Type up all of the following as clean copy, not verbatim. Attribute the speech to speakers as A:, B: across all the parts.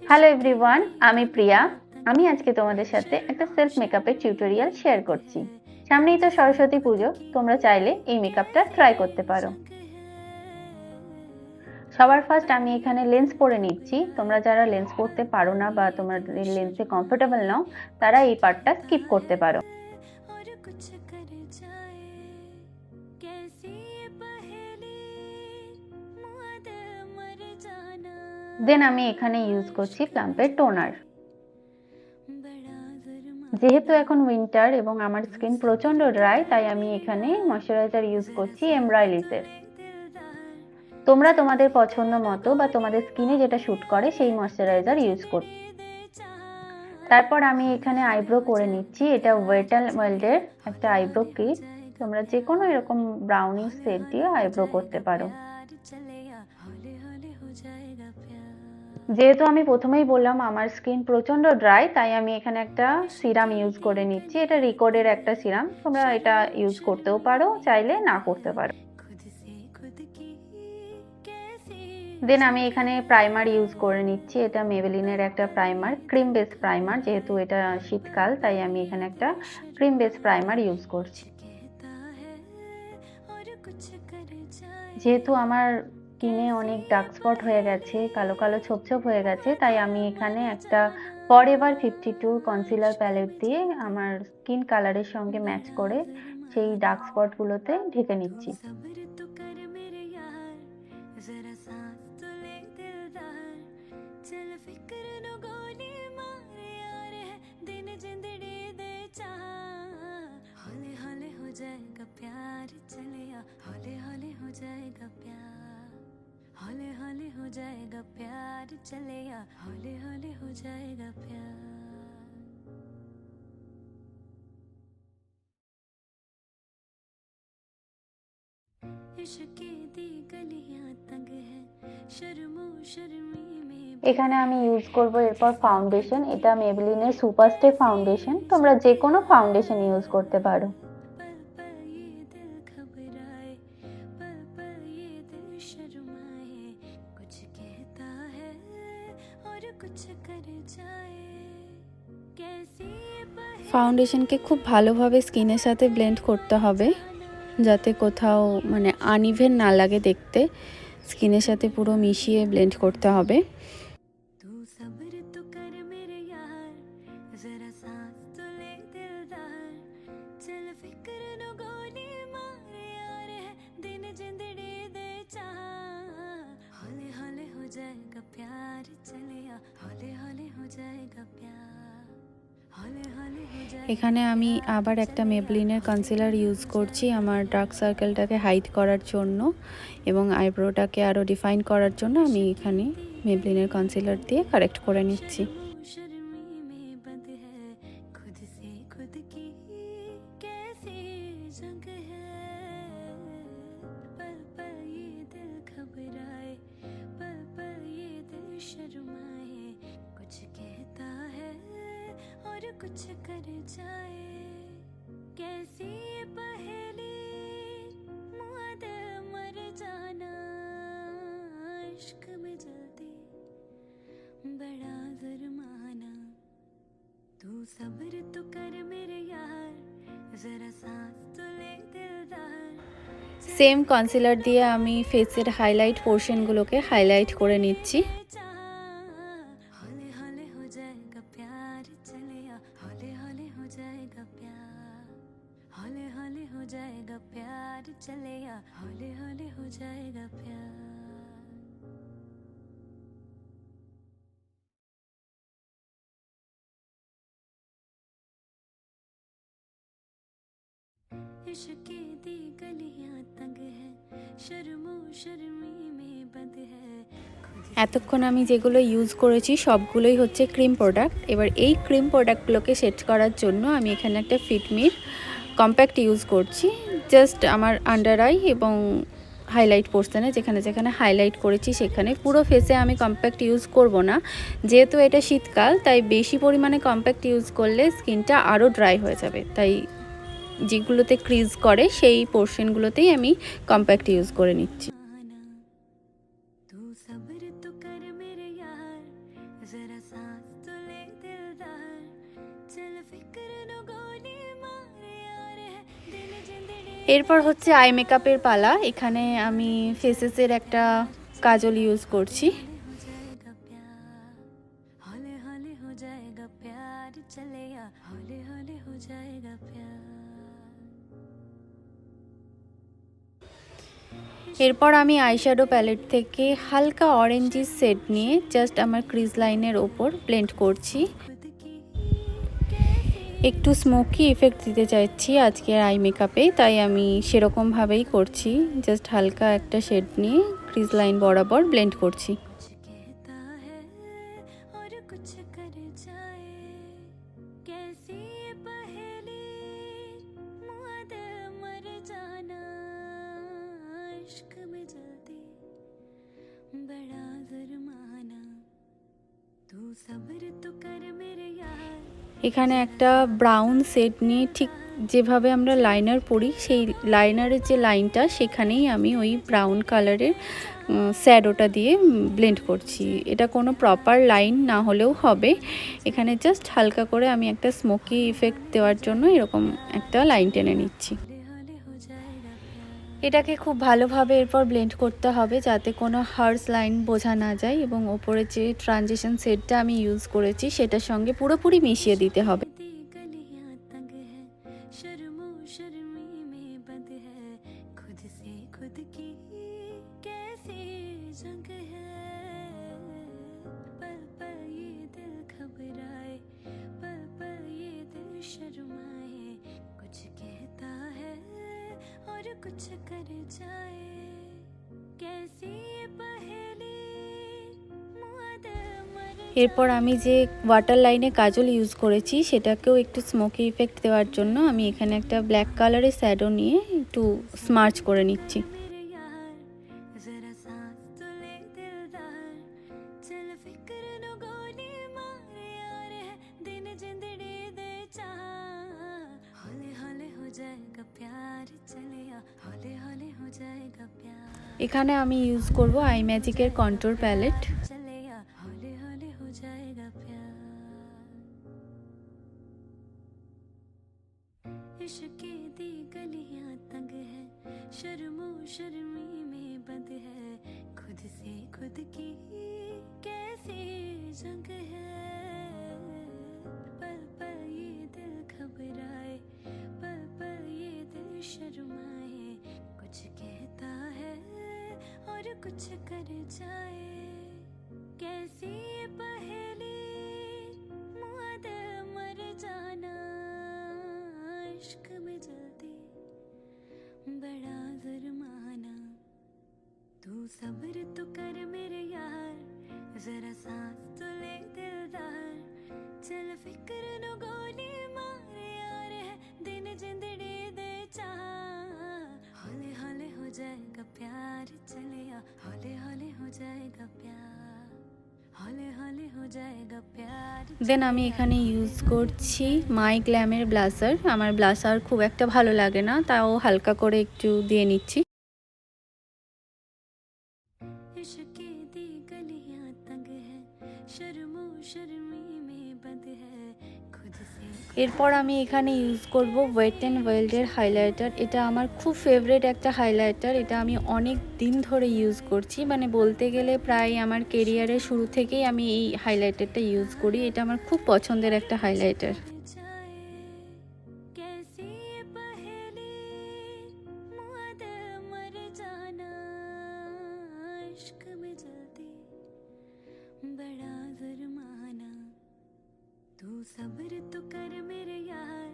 A: Hello everyone, আমি প্রিয়া। আমি আজকে তোমাদের সাথে একটা সেলফ মেকআপের টিউটোরিয়াল শেয়ার করছি। সামনেই তো সরস্বতী পুজো, তোমরা চাইলে এই মেকআপটা ট্রাই করতে পারো। সবার ফার্স্ট আমি এখানে লেন্স পরে নিচ্ছি। তোমরা যারা লেন্স পরতে পারো না বা তোমরা লেন্সে কমফোর্টেবল নাও, তারা এই পার্টটা স্কিপ করতে পারো। দেন আমি এখানে ইউজ করছি প্লাম্পের টোনার। যেহেতু এখন উইন্টার এবং আমার স্কিন প্রচন্ড ড্রাই, তাই আমি এখানে ময়শ্চারাইজার ইউজ করছি এমব্রাইলিসের। তোমরা তোমাদের পছন্দ মতো বা তোমাদের স্কিনে যেটা শুট করে সেই ময়শ্চারাইজার ইউজ করো। তারপর আমি এখানে আইব্রো করে নিচ্ছি। এটা ওয়েট অ্যান্ড ওয়াইল্ডের একটা আইব্রো কিট। তোমরা যে কোনো এরকম ব্রাউনি সেট দিয়ে আইব্রো করতে পারো। যেহেতু আমি প্রথমেই বললাম আমার স্কিন প্রচন্ড ড্রাই, তাই আমি এখানে একটা সিরাম ইউজ করে নিচ্ছি। এটা রিকোডের একটা সিরাম, তোমরা এটা ইউজ করতেও পারো, চাইলে না করতে পারো। দেন আমি এখানে প্রাইমার ইউজ করে নিচ্ছি। এটা মেবেলিনের একটা প্রাইমার, ক্রিম বেস প্রাইমার। যেহেতু এটা শীতকাল, তাই আমি এখানে একটা ক্রিম বেস প্রাইমার ইউজ করছি। যেহেতু আমার স্কিনে অনেক ডার্ক স্পট হয়ে গেছে, কালো কালো ছোপ ছোপ হয়ে গেছে, তাই আমি এখানে একটা ফরএভার 52 কনসিলার প্যালেট দিয়ে আমার স্কিন কালারের সঙ্গে ম্যাচ করে সেই ডার্ক স্পটগুলোতে ঢেকে নিচ্ছি। जाएगा प्यार चलिया हौले हौले हो जाएगा प्यार हौले हौले हो जाएगा प्यार चलिया हौले हौले हो जाएगा प्यार इश्क दी गलियां तंग है शर्मो शर्मी में। এখানে আমি ইউজ করব এরপর ফাউন্ডেশন। এটা মেবেলিনের সুপারস্টে ফাউন্ডেশন। তোমরা যে কোনো ফাউন্ডেশন ইউজ করতে পারো। ফাউন্ডেশনকে খুব ভালোভাবে স্কিনের সাথে ব্লেন্ড করতে হবে, যাতে কোথাও মানে আনইভেন না লাগে দেখতে। স্কিনের সাথে পুরো মিশিয়ে ব্লেন্ড করতে হবে। এখানে আমি আবার একটা মেবলিনের কনসিলার ইউজ করছি আমার ডার্ক সার্কেলটাকে হাইড করার জন্য এবং আইব্রোটাকে আরও ডিফাইন করার জন্য আমি এখানে মেবলিনের কনসিলার দিয়ে কারেক্ট করে নিচ্ছি। कुछ कर जाए कैसी पहेली मुआद मर जाना इश्क में जल्दी बड़ा जुर्माना तू सब्र तो कर मेरे यार जरा सांस तो ले दिलदार। सेम কনসিলার দিয়ে আমি ফেসের হাইলাইট পোরশনগুলোকে হাইলাইট করে নিচ্ছি। चलेगा हौले हौले हो जाएगा प्यार इश्क दी गलियां तंग है शर्मो शर्मी में बंद है। এতক্ষণ আমি যেগুলো ইউজ করেছি সবগুলোই হচ্ছে ক্রিম প্রোডাক্ট। এবার এই ক্রিম প্রোডাক্টগুলোকে সেট করার জন্য আমি এখানে একটা ফিটমির কম্প্যাক্ট ইউজ করছি। জাস্ট আমার আন্ডার আই এবং হাইলাইট পোর্শনে যেখানে যেখানে হাইলাইট করেছি সেখানে। পুরো ফেসে আমি কম্প্যাক্ট ইউজ করব না, যেহেতু এটা শীতকাল, তাই বেশি পরিমাণে কম্প্যাক্ট ইউজ করলে স্কিনটা আরও ড্রাই হয়ে যাবে। তাই যেগুলোতে ক্রিজ করে সেই পোর্শনগুলোতেই আমি কম্প্যাক্ট ইউজ করে নিচ্ছি। जरा सांस तो ले दिलदार चल फिक्र नो गोली मारे यार है दिल जिंदड़ी এরপর হচ্ছে আই মেকআপের পালা। এখানে আমি ফেসেসের একটা কাজল ইউজ করছি। এরপর আমি আইশ্যাডো প্যালেট থেকে হালকা অরেঞ্জি শেড নিয়ে জাস্ট আমার ক্রিজ লাইনের ওপর ব্লেন্ড করছি। একটু স্মোকি ইফেক্ট দিতে চাইছি আজকের আই মেকআপে, তাই আমি সেরকমভাবেই করছি। জাস্ট হালকা একটা শেড নিয়ে ক্রিজ লাইন বরাবর ব্লেন্ড করছি। এখানে একটা ব্রাউন শেড নিয়ে ঠিক যেভাবে আমরা লাইনার পরি সেই লাইনারের যে লাইনটা সেখানেই আমি ওই ব্রাউন কালারের শ্যাডোটা দিয়ে ব্লেন্ড করছি। এটা কোনো প্রপার লাইন না হলেও হবে, এখানে জাস্ট হালকা করে আমি একটা স্মোকি ইফেক্ট দেওয়ার জন্য এরকম একটা লাইন টেনে নিচ্ছি। এটাকে খুব ভালোভাবে এরপর ব্লেন্ড করতে হবে যাতে কোনো হার্শ লাইন বোঝা না যায়, এবং ওপরে যে ট্রানজিশন শেডটা আমি ইউজ করেছি সেটার সঙ্গে পুরোপুরি মিশিয়ে দিতে হবে। कुछ कर जाए कैसी पहेली এরপর আমি যে ওয়াটার লাইনে কাজল ইউজ করেছি সেটাকেও একটু স্মোকি ইফেক্ট দেওয়ার জন্য আমি এখানে একটা ব্ল্যাক কালারের শ্যাডো নিয়ে একটু স্মার্চ করে নিচ্ছি। এখানে আমি ইউজ করব আই ম্যাজিকের কন্ট্রোর প্যালেট। कुछ कर जाए कैसी पहेली मुआद मर जाना इश्क में जल्दी बड़ा जुर्माना तू सब्र तो कर मेरे यार जरा सांस तो ले दिलदार चल फिक्र नो गोली मारे यार है दिन जिंदड़ी दे चाह हौले हौले हो जाएगा प्यार चलिया हौले हौले हो जाएगा प्यार हौले हौले हो जाएगा प्यार। দেন আমি এখানে ইউজ করছি মাই গ্ল্যামের ব্লাশার। আমার ব্লাশার খুব একটা ভালো লাগে না, তাও হালকা করে একটু দিয়ে নিচ্ছি। এরপর আমি এখানে ইউজ করব ওয়েট অ্যান্ড ওয়াইল্ডের হাইলাইটার। এটা আমার খুব ফেভারিট একটা হাইলাইটার, এটা আমি অনেক দিন ধরে ইউজ করছি, মানে বলতে গেলে প্রায় আমার কেরিয়ারের শুরু থেকেই আমি এই হাইলাইটারটা ইউজ করি। এটা আমার খুব পছন্দের একটা হাইলাইটার। सब्र तो कर मेरे यार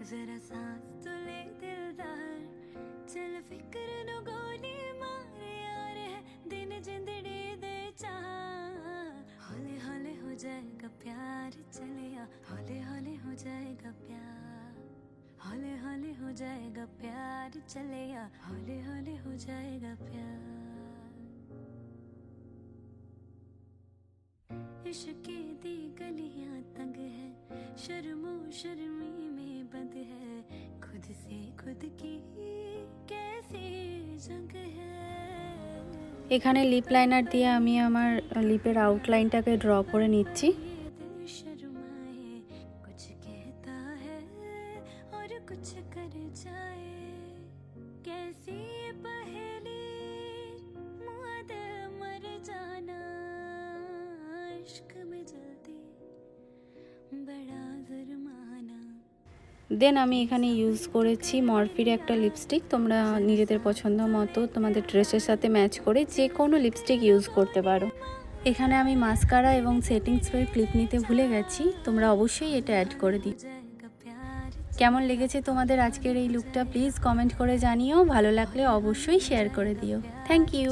A: जरा सांस तो ले दिलदार चल फिक्र नो गोली मारे यार है दिन जिंदड़ी दे चाह हौले हौले हो जाएगा प्यार चलिया हौले हौले हो जाएगा प्यार हौले हौले हो जाएगा प्यार चलिया हौले हौले हो जाएगा प्यार। इश्क दी गलियां तंग है शर्मो शर्मी में बंद है खुद से खुद की कैसी जंग है। এখানে লিপ লাইনার দিয়ে আমি আমার লিপের আউটলাইনটাকে ড্র করে নিচ্ছি। দেন আমি এখানে ইউজ করেছি মরফির একটা লিপস্টিক। তোমরা নিজেদের পছন্দ মতো তোমাদের ড্রেসের সাথে ম্যাচ করে যে কোনো লিপস্টিক ইউজ করতে পারো। এখানে আমি মাস্কারা এবং সেটিং স্প্রে ক্লিপ নিতে ভুলে গেছি, তোমরা অবশ্যই এটা অ্যাড করে দিও। কেমন লেগেছে তোমাদের আজকের এই লুকটা প্লিজ কমেন্ট করে জানিও, ভালো লাগলে অবশ্যই শেয়ার করে দিও। Thank you.